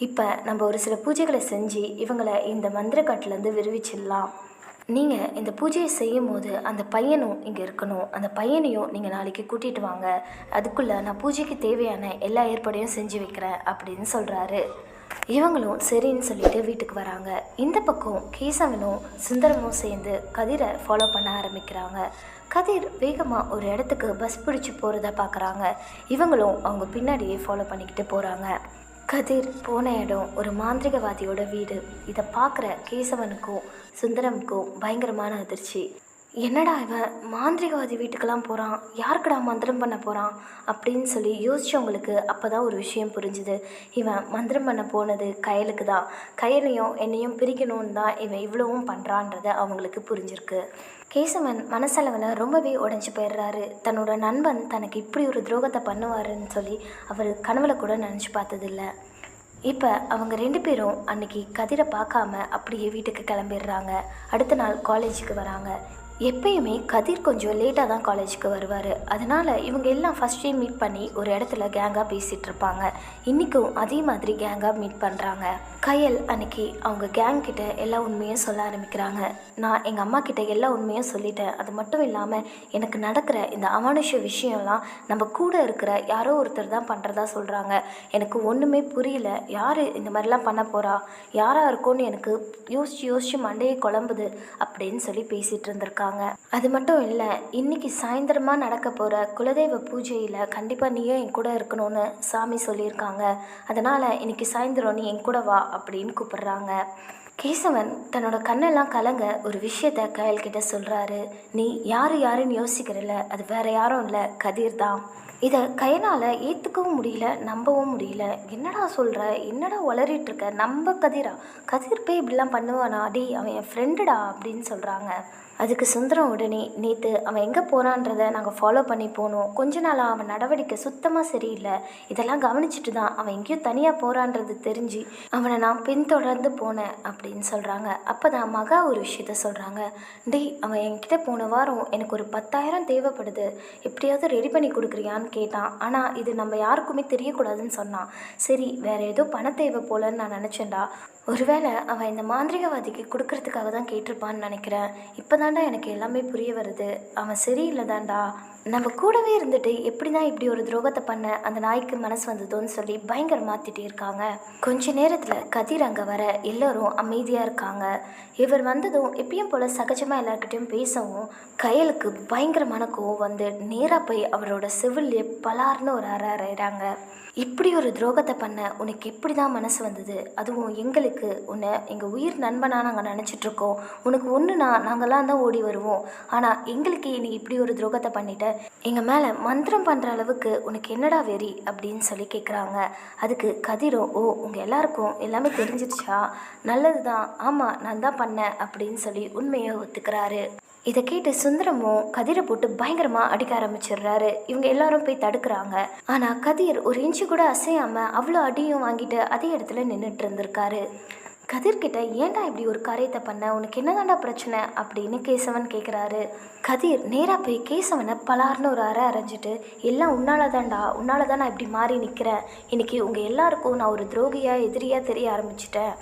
இப்போ நம்ம ஒரு சில பூஜைகளை செஞ்சு இவங்களை இந்த மந்திரக்காட்டிலேருந்து விடுவிச்சிடலாம். நீங்கள் இந்த பூஜையை செய்யும் போது அந்த பையனும் இங்கே இருக்கணும், அந்த பையனையும் நீங்கள் நாளைக்கு கூட்டிகிட்டு வாங்க, அதுக்குள்ளே நான் பூஜைக்கு தேவையான எல்லா ஏற்பாடையும் செஞ்சு வைக்கிறேன் அப்படின்னு சொல்கிறாரு. இவங்களும் சரின்னு சொல்லிட்டு வீட்டுக்கு வராங்க. இந்த பக்கம் கேசவனும் சுந்தரமும் சேர்ந்து கதிரை ஃபாலோ பண்ண ஆரம்பிக்கிறாங்க. கதிர் வேகமாக ஒரு இடத்துக்கு பஸ் பிடிச்சி போகிறத பார்க்குறாங்க. இவங்களும் அவங்க பின்னாடியே ஃபாலோ பண்ணிக்கிட்டு போகிறாங்க. கதிர் போன இடம் ஒரு மாந்திரிகவாதியோட வீடு. இதை பார்க்குற கேசவனுக்கும் சுந்தரமுக்கும் பயங்கரமான அதிர்ச்சி. என்னடா இவன் மாந்திரிகவாதி வீட்டுக்கெல்லாம் போகிறான், யாருக்கடா மந்திரம் பண்ண போகிறான் அப்படின்னு சொல்லி யோசிச்சவங்களுக்கு அப்போ தான் ஒரு விஷயம் புரிஞ்சுது. இவன் மந்திரம் பண்ண போனது கயலுக்கு தான், கயலையும் என்னையும் பிரிக்கணும்னு தான் இவன் இவ்வளவும் பண்ணுறான்றத அவங்களுக்கு புரிஞ்சிருக்கு. கேசவன் மனசளவில் ரொம்பவே உடஞ்சி போயிடுறாரு. தன்னோட நண்பன் தனக்கு இப்படி ஒரு துரோகத்தை பண்ணுவாருன்னு சொல்லி அவர் கனவுல கூட நினச்சி பார்த்ததில்ல. இப்போ அவங்க 2 பேரும் அன்னைக்கு கதிரை பார்க்காம அப்படியே வீட்டுக்கு கிளம்பிடுறாங்க. அடுத்த நாள் காலேஜுக்கு வராங்க. எப்பயுமே கதிர் கொஞ்சம் லேட்டாக தான் காலேஜுக்கு வருவார். அதனால் இவங்க எல்லாம் ஃபஸ்ட் டைம் மீட் பண்ணி ஒரு இடத்துல கேங்காக பேசிகிட்டு இருப்பாங்க. இன்றைக்கும் அதே மாதிரி கேங்காக மீட் பண்ணுறாங்க. கயல் அன்னைக்கு அவங்க கேங் கிட்ட எல்லா உண்மையும் சொல்ல ஆரம்பிக்கிறாங்க. நான் எங்கள் அம்மா கிட்ட எல்லா உண்மையும் சொல்லிட்டேன், அது மட்டும் இல்லாமல் எனக்கு நடக்கிற இந்த அமானுஷ்ய விஷயம்லாம் நம்ம கூட இருக்கிற யாரோ ஒருத்தர் தான் பண்ணுறதா சொல்கிறாங்க. எனக்கு ஒன்றுமே புரியல, யார் இந்த மாதிரிலாம் பண்ண போகிறா, யாராக இருக்கும்னு எனக்கு யோசிச்சு மண்டையை குழம்புது அப்படின்னு சொல்லி பேசிகிட்டு இருந்திருக்காங்க. அது மட்டும் இல்லை, இன்னைக்கு சாயந்தரமாக நடக்க போகிற குலதெய்வ பூஜையில் கண்டிப்பாக நீயும் என் கூட இருக்கணும்னு சாமி சொல்லியிருக்காங்க, அதனால் இன்னைக்கு சாயந்தரம் நீ என் கூட வா அப்படின்னு கூப்பிடுறாங்க. கேசவன் தன்னோட கண்ணெல்லாம் கலங்க ஒரு விஷயத்த கயல்கிட்ட சொல்கிறாரு. நீ யாருன்னு யோசிக்கிறல, அது வேற யாரும் இல்லை, கதிர் தான். இதை கயனால் ஏற்றுக்கவும் முடியல, நம்பவும் முடியல. என்னடா சொல்கிற, என்னடா உளறிட்டுருக்க, நம்ம கதிர் போய் இப்படிலாம் பண்ணுவானா, டே அவன் என் ஃப்ரெண்டுடா அப்படின்னு சொல்கிறாங்க. அதுக்கு சுந்தரம் உடனே நேற்று அவன் எங்கே போகிறான்றதை நாங்கள் ஃபாலோ பண்ணி போனோம், கொஞ்ச நாளாக அவன் நடவடிக்கை சுத்தமாக சரியில்லை, இதெல்லாம் கவனிச்சுட்டு தான் அவன் எங்கேயோ தனியாக போகிறான்றது தெரிஞ்சு அவனை நான் பின்தொடர்ந்து போனேன் அப்படின்னு சொல்கிறாங்க. அப்போ தான் மகா ஒரு விஷயத்த சொல்கிறாங்க. டேய் அவன் என்கிட்ட போன வாரம் எனக்கு ஒரு 10,000 தேவைப்படுது, எப்படியாவது ரெடி பண்ணி கொடுக்குறியான்னு கேட்டான். ஆனால் இது நம்ம யாருக்குமே தெரியக்கூடாதுன்னு சொன்னான். சரி வேறு ஏதோ பண தேவை போலன்னு நான் நினச்சேன்டா, ஒருவேளை அவன் இந்த மாந்திரிகவாதிக்கு கொடுக்கறதுக்காக தான் கேட்டிருப்பான்னு நினைக்கிறேன். இப்போ தாண்டா எனக்கு எல்லாமே புரிய வருது, அவன் சரியில்லை தாண்டா, நம்ம கூடவே இருந்துட்டு எப்படி தான் இப்படி ஒரு துரோகத்தை பண்ண அந்த நாய்க்கு மனசு வந்ததோன்னு சொல்லி பயங்கர மாற்றிட்டே இருக்காங்க. கொஞ்ச நேரத்தில் கதிர் அங்கே வர எல்லோரும் அமைதியாக இருக்காங்க. இவர் வந்ததும் எப்பயும் போல் சகஜமாக எல்லாருக்கிட்டையும் பேசவும் கயலுக்கு பயங்கரமான கோவம் வந்து நேராக போய் அவரோட செவிலியே பலார்னு ஒரு அறையிறாங்க. இப்படி ஒரு துரோகத்தை பண்ண உனக்கு எப்படி தான் மனசு வந்தது, அதுவும் எங்களுக்கு உன்னை எங்கள் உயிர் நண்பனாக நாங்கள் நினச்சிட்ருக்கோம், உனக்கு ஒன்றுனா நாங்கள்லாம் தான் ஓடி வருவோம், ஆனால் எங்களுக்கு நீ இப்படி ஒரு துரோகத்தை பண்ணிட்ட, எங்கள் மேலே மந்திரம் பண்ணுற அளவுக்கு உனக்கு என்னடா வெறி அப்படின்னு சொல்லி கேட்குறாங்க. அதுக்கு கதிரோ, ஓ உங்கள் எல்லாருக்கும் எல்லாமே தெரிஞ்சிருச்சா, நல்லது தான், ஆமாம் நான் தான் பண்ணேன் அப்படின்னு சொல்லி உண்மையை ஒத்துக்கிறாரு. இதை கேட்டு சுந்தரமும் கதிரை போட்டு பயங்கரமாக அடிக்க ஆரம்பிச்சிடுறாரு. இவங்க எல்லாரும் போய் தடுக்கிறாங்க. ஆனால் கதிர் ஒரு இன்ச்சு கூட அசையாமல் அவ்வளோ அடியும் வாங்கிட்டு அதே இடத்துல நின்றுட்டு இருந்திருக்காரு. கதிர்கிட்ட ஏன்டா இப்படி ஒரு காரியத்தை பண்ண, உனக்கு என்னதாண்டா பிரச்சனை அப்படின்னு கேசவன் கேட்குறாரு. கதிர் நேராக போய் கேசவனை பலார்னு ஒரு அறை அரைஞ்சிட்டு, எல்லாம் உன்னால தான் நான் இப்படி மாறி நிற்கிறேன். இன்றைக்கி உங்கள் எல்லாருக்கும் நான் ஒரு துரோகியாக எதிரியாக தெரிய ஆரம்பிச்சிட்டேன்.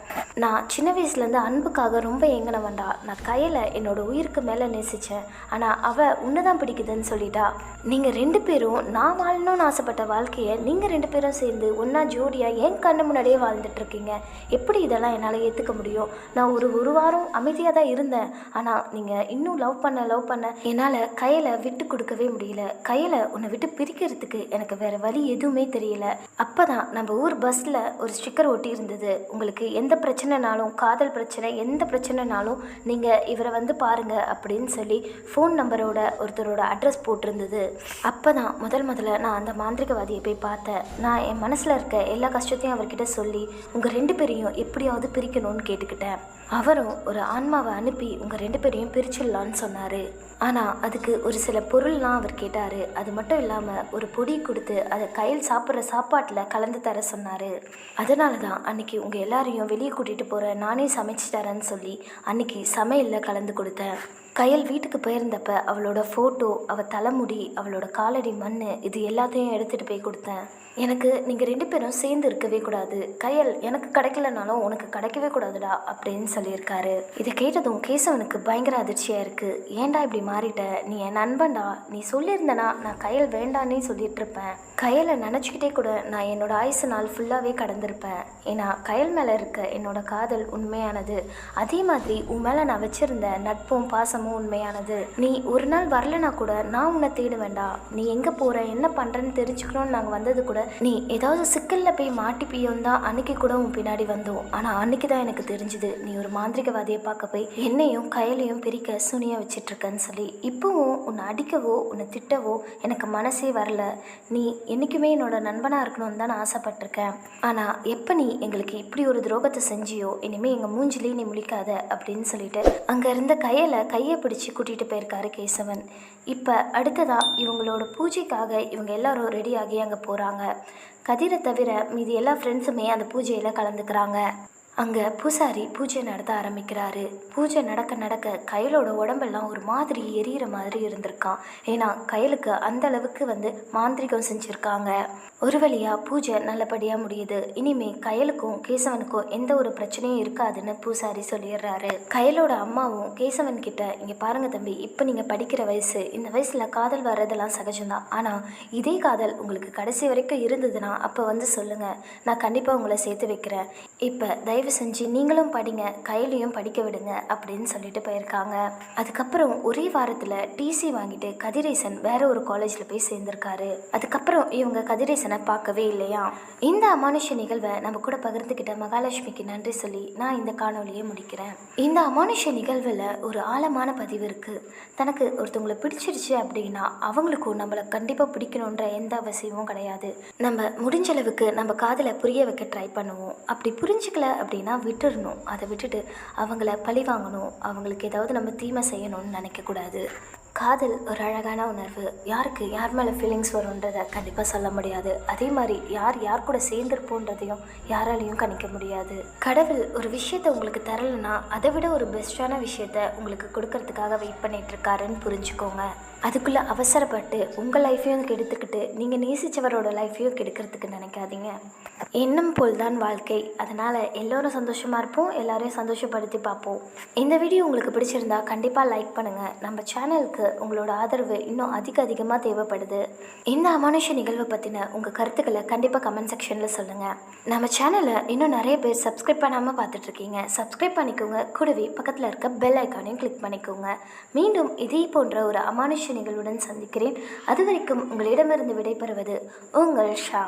நான் சின்ன வயசுலேருந்து அன்புக்காக ரொம்ப ஏங்கினவன்டா. நான் கையில் என்னோட உயிருக்கு மேலே நேசித்தேன். ஆனால் அவள் உன்னை தான் பிடிக்குதுன்னு சொல்லிட்டா. நீங்கள் 2 பேரும் நான் வாழணும்னு ஆசைப்பட்ட வாழ்க்கையை நீங்கள் 2 பேரும் சேர்ந்து ஒன்றா ஜோடியாக என் கண்ணு முன்னாடியே வாழ்ந்துட்டுருக்கீங்க. எப்படி இதெல்லாம் என்னால் ஏற்றுக்க முடியும்? நான் ஒரு வாரம் அமைதியாக தான் இருந்தேன். ஆனால் நீங்கள் இன்னும் லவ் பண்ண என்னால் கையில் விட்டு கொடுக்கவே முடியல. கையில் உன்னை விட்டு பிரிக்கிறதுக்கு எனக்கு வேறு வழி எதுவுமே தெரியல. அப்போ தான் நம்ம ஊர் பஸ்ஸில் ஒரு ஸ்டிக்கர் ஒட்டி இருந்தது. உங்களுக்கு எந்த பிரச்சனைனாலும், காதல் பிரச்சனை எந்த பிரச்சனைனாலும் நீங்கள் இவரை வந்து பாருங்கள் அப்படின்னு சொல்லி ஃபோன் நம்பரோட ஒருத்தரோட அட்ரஸ் போட்டிருந்தது. அப்போ தான் முதல்ல நான் அந்த மாந்திரிகவாதியை போய் பார்த்தேன். நான் என் மனசில் இருக்க எல்லா கஷ்டத்தையும் அவர்கிட்ட சொல்லி உங்கள் 2 பேரையும் எப்படியாவது பிரிக்கணும்னு கேட்டுக்கிட்டேன். அவரும் ஒரு ஆன்மாவை அனுப்பி உங்கள் 2 பேரையும் பிரிச்சிடலான்னு சொன்னார். ஆனால் அதுக்கு ஒரு சில பொருள்லாம் அவர் கேட்டார். அது மட்டும் இல்லாமல் ஒரு பொடி கொடுத்து அதை கையில் சாப்பிட்ற சாப்பாட்டில் கலந்து தர சொன்னார். அதனால தான் அன்றைக்கி உங்கள் எல்லாரையும் வெளியே கூட்டிகிட்டு போகிறேன், நானே சமைச்சு தரேன்னு சொல்லி அன்றைக்கி சமையலில் கலந்து கொடுத்தேன். கையல் வீட்டுக்கு போயிருந்தப்ப அவளோட ஃபோட்டோ, அவள் தலைமுடி, அவளோட காலடி மண் இது எல்லாத்தையும் எடுத்துகிட்டு போய் கொடுத்தேன். எனக்கு நீங்கள் 2 பேரும் சேர்ந்து இருக்கவே கூடாது. கையல் எனக்கு கிடைக்கலனாலும் உனக்கு கிடைக்கவே கூடாதுடா அப்படின்னு சொல்லியிருக்காரு. இதை கேட்டதும் கேசவனுக்கு பயங்கர அதிர்ச்சியாக இருக்குது. ஏன்டா இப்படி மாறிட்ட? நீ என் நண்பன்டா. நீ சொல்லியிருந்தனா நான் கையல் வேண்டான்னே சொல்லிட்டு இருப்பேன். கையலை நினச்சிக்கிட்டே கூட நான் என்னோட ஆயுசு நாள் ஃபுல்லாகவே கடந்திருப்பேன். ஏன்னா கையல் மேலே இருக்க என்னோட காதல் உண்மையானது. அதே மாதிரி உன் மேலே நான் வச்சுருந்த நட்பும் பாசமும் உண்மையானது. நீ ஒரு நாள் வரலனா கூட நான் உன்னை தேடுவேண்டா. நீ எங்கே போகிற என்ன பண்ணுறேன்னு தெரிஞ்சுக்கணும்னு நாங்கள் வந்தது கூட நீ ஏதாவது சிக்கலில் போய் மாட்டிப்பியோன்னு தான் அன்னைக்கு கூட உன் பின்னாடி வந்தோம். ஆனால் அன்னைக்கு தான் எனக்கு தெரிஞ்சுது நீ ஒரு மாந்திரிகவாதியை பார்க்க போய் என்னையும் கையிலையும் பிரிக்க சூனியாக வச்சிட்ருக்கன்னு சொல்லி. இப்போவும் உன்னை அடிக்கவோ உன்னை திட்டவோ எனக்கு மனசே வரல. நீ என்றைக்குமே என்னோட நண்பனாக இருக்கணும்னு தான் நான் ஆசைப்பட்டிருக்கேன். ஆனால் எப்போ நீ எங்களுக்கு இப்படி ஒரு துரோகத்தை செஞ்சியோ இனிமேல் எங்கள் மூஞ்சிலே நீ முழிக்காத அப்படின்னு சொல்லிட்டு அங்கே இருந்த கையை பிடிச்சி கூட்டிகிட்டு போயிருக்காரு கேசவன். இப்போ அடுத்ததாக இவங்களோட பூஜைக்காக இவங்க எல்லாரும் ரெடியாகி அங்கே போகிறாங்க. கதிரை தவிர மீதி எல்லா ஃப்ரெண்ட்ஸுமே அந்த பூஜையில் கலந்துக்கிறாங்க. அங்கே பூசாரி பூஜை நடத்த ஆரம்பிக்கிறாரு. பூஜை நடக்க கையலோட உடம்பெல்லாம் ஒரு மாதிரி எரியிற மாதிரி இருந்திருக்கான். ஏன்னா கையலுக்கு அந்த அளவுக்கு மாந்திரிகம் செஞ்சுருக்காங்க. ஒரு வழியாக பூஜை நல்லபடியாக முடியுது. இனிமேல் கையலுக்கும் கேசவனுக்கும் எந்த ஒரு பிரச்சனையும் இருக்காதுன்னு பூசாரி சொல்லிடுறாரு. கையலோட அம்மாவும் கேசவன் கிட்ட, இங்கே பாருங்க தம்பி, இப்போ நீங்கள் படிக்கிற வயசு, இந்த வயசில் காதல் வர்றதெல்லாம் சகஜம்தான். ஆனால் இதே காதல் உங்களுக்கு கடைசி வரைக்கும் இருந்ததுன்னா அப்போ சொல்லுங்கள், நான் கண்டிப்பாக உங்களை சேர்த்து வைக்கிறேன். இப்போ தயவு செஞ்சு நீங்களும் படிங்க, கையிலையும் படிக்க விடுங்க அப்படின்னு சொல்லிட்டு போயிருக்காங்க. அதுக்கப்புறம் ஒரே வாரத்தில் டிசி வாங்கிட்டு கதிரேசன் வேற ஒரு காலேஜில் போய் சேர்ந்திருக்காரு. அதுக்கப்புறம் இவங்க கதிரேசனை பார்க்கவே இல்லையா. இந்த அமானுஷ நிகழ்வை நம்ம கூட பகிர்ந்துக்கிட்ட மகாலட்சுமிக்கு நன்றி சொல்லி நான் இந்த காணொலியை முடிக்கிறேன். இந்த அமானுஷ நிகழ்வில் ஒரு ஆழமான பதிவு இருக்குது. தனக்கு ஒருத்தவங்களை பிடிச்சிருச்சு அப்படின்னா அவங்களுக்கும் நம்மளை கண்டிப்பாக பிடிக்கணுன்ற எந்த அவசியமும் கிடையாது. நம்ம முடிஞ்ச அளவுக்கு நம்ம காதலை புரிய வைக்க ட்ரை பண்ணுவோம். அப்படி புரிஞ்சுக்கல அப்படின்னா விட்டுடணும். அதை விட்டுட்டு அவங்கள பழி வாங்கணும், அவங்களுக்கு ஏதாவது நம்ம தீமை செய்யணும்னு நினைக்கக்கூடாது. காதல் ஒரு அழகான உணர்வு. யாருக்கு யார் மேலே ஃபீலிங்ஸ் வரும்ன்றதை கண்டிப்பாக சொல்ல முடியாது. அதே மாதிரி யார் கூட சேர்ந்துருப்போன்றதையும் யாராலையும் கணிக்க முடியாது. கடவுள் ஒரு விஷயத்தை உங்களுக்கு தரலைன்னா அதை விட ஒரு பெஸ்ட்டான விஷயத்த உங்களுக்கு கொடுக்கறதுக்காக வெயிட் பண்ணிகிட்ருக்காருன்னு புரிஞ்சுக்கோங்க. அதுக்குள்ளே அவசரப்பட்டு உங்கள் லைஃப்பையும் கெடுத்துக்கிட்டு நீங்கள் நேசித்தவரோட லைஃப்பையும் கெடுக்கிறதுக்கு நினைக்காதீங்க. எண்ணம் போல் தான் வாழ்க்கை. அதனால் எல்லோரும் சந்தோஷமாக இருப்போம், எல்லோரையும் சந்தோஷப்படுத்தி பார்ப்போம். இந்த வீடியோ உங்களுக்கு பிடிச்சிருந்தா கண்டிப்பாக லைக் பண்ணுங்கள். நம்ம சேனலுக்கு உங்களோட ஆதரவு இன்னும் அதிகமாக தேவைப்படுது. இந்த அமானுஷ நிகழ்வை பற்றின உங்கள் கருத்துக்களை கண்டிப்பாக கமெண்ட் செக்ஷனில் சொல்லுங்கள். நம்ம சேனலை இன்னும் நிறைய பேர் சப்ஸ்கிரைப் பண்ணாமல் பார்த்துட்ருக்கீங்க. சப்ஸ்கிரைப் பண்ணிக்கோங்க. கூடவே பக்கத்தில் இருக்க பெல் ஐக்கானையும் கிளிக் பண்ணிக்கோங்க. மீண்டும் இதே போன்ற ஒரு அமானுஷ நிகழ்வுடன் சந்திக்கிறேன். அதுவரைக்கும் உங்களிடமிருந்து விடைபெறுவது உங்கள் ஷா.